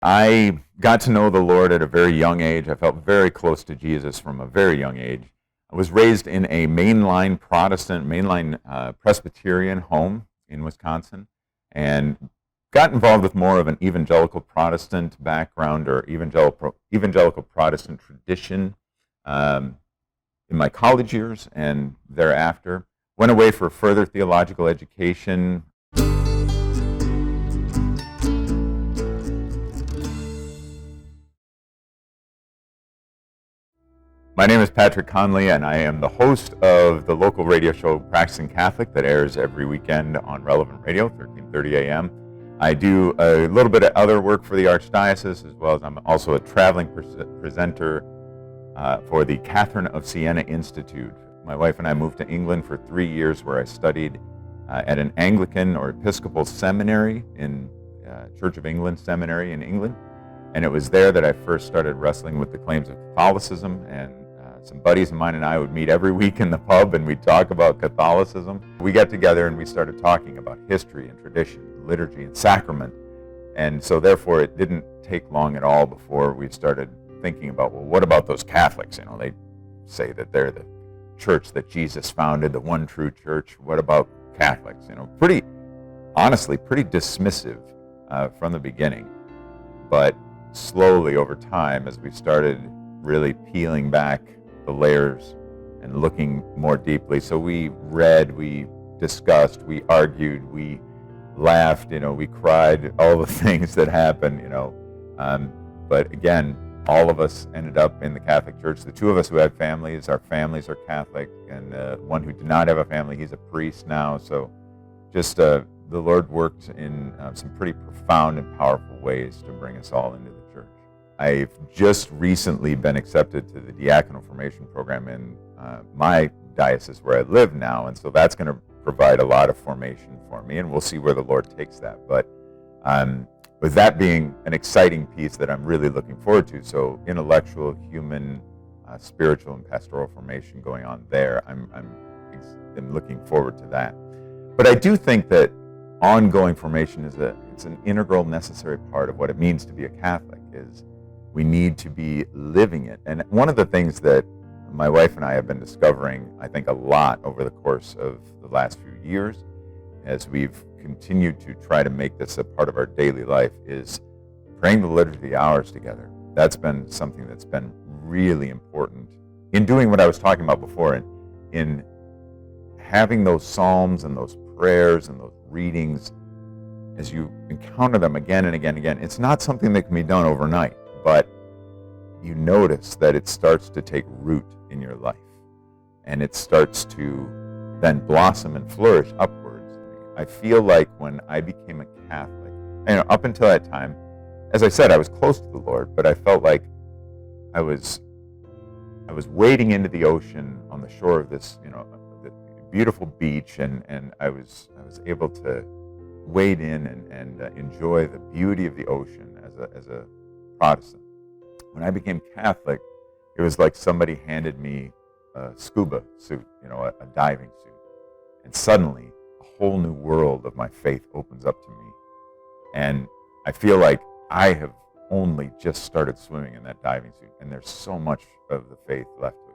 I got to know the Lord at a very young age. I felt very close to Jesus from a very young age. I was raised in a mainline Protestant, Presbyterian home in Wisconsin, and got involved with more of an evangelical Protestant background or evangelical Protestant tradition in my college years and thereafter. Went away for further theological education. My name is Patrick Conley, and I am the host of the local radio show Practicing Catholic that airs every weekend on Relevant Radio, 13:30 a.m. I do a little bit of other work for the Archdiocese, as well as I'm also a traveling presenter for the Catherine of Siena Institute. My wife and I moved to England for 3 years, where I studied at an Anglican or Episcopal seminary in Church of England Seminary in England. And it was there that I first started wrestling with the claims of Catholicism, and some buddies of mine and I would meet every week in the pub and we'd talk about Catholicism. We got together and we started talking about history and tradition, liturgy and sacrament. And so therefore it didn't take long at all before we started thinking about, well, what about those Catholics? You know, they say that they're the church that Jesus founded, the one true church. What about Catholics? You know, honestly, pretty dismissive from the beginning. But slowly over time, as we started really peeling back the layers and looking more deeply. So we read, we discussed, we argued, we laughed, we cried, all the things that happen, But again, all of us ended up in the Catholic Church. The two of us who had families, our families are Catholic, and one who did not have a family, he's a priest now. So just the Lord worked in some pretty profound and powerful ways to bring us all into the church. I've just recently been accepted to the diaconal formation program in my diocese where I live now, and so that's going to provide a lot of formation for me, and we'll see where the Lord takes that. But with that being an exciting piece that I'm really looking forward to, so intellectual, human, spiritual, and pastoral formation going on there, I'm looking forward to that. But I do think that ongoing formation it's an integral, necessary part of what it means to be a Catholic. Is we need to be living it. And one of the things that my wife and I have been discovering, I think, a lot over the course of the last few years, as we've continued to try to make this a part of our daily life, is praying the Liturgy of the Hours together. That's been something that's been really important in doing what I was talking about before, in having those psalms and those prayers and those readings, as you encounter them again and again and again. It's not something that can be done overnight, but you notice that it starts to take root in your life, and it starts to then blossom and flourish upwards. I feel like when I became a Catholic, up until that time, as I said, I was close to the Lord, but I felt like I was wading into the ocean on the shore of this, the beautiful beach, and I was able to wade in and enjoy the beauty of the ocean as a Protestant. When I became Catholic, it was like somebody handed me a scuba suit, a diving suit. And suddenly, a whole new world of my faith opens up to me. And I feel like I have only just started swimming in that diving suit, and there's so much of the faith left to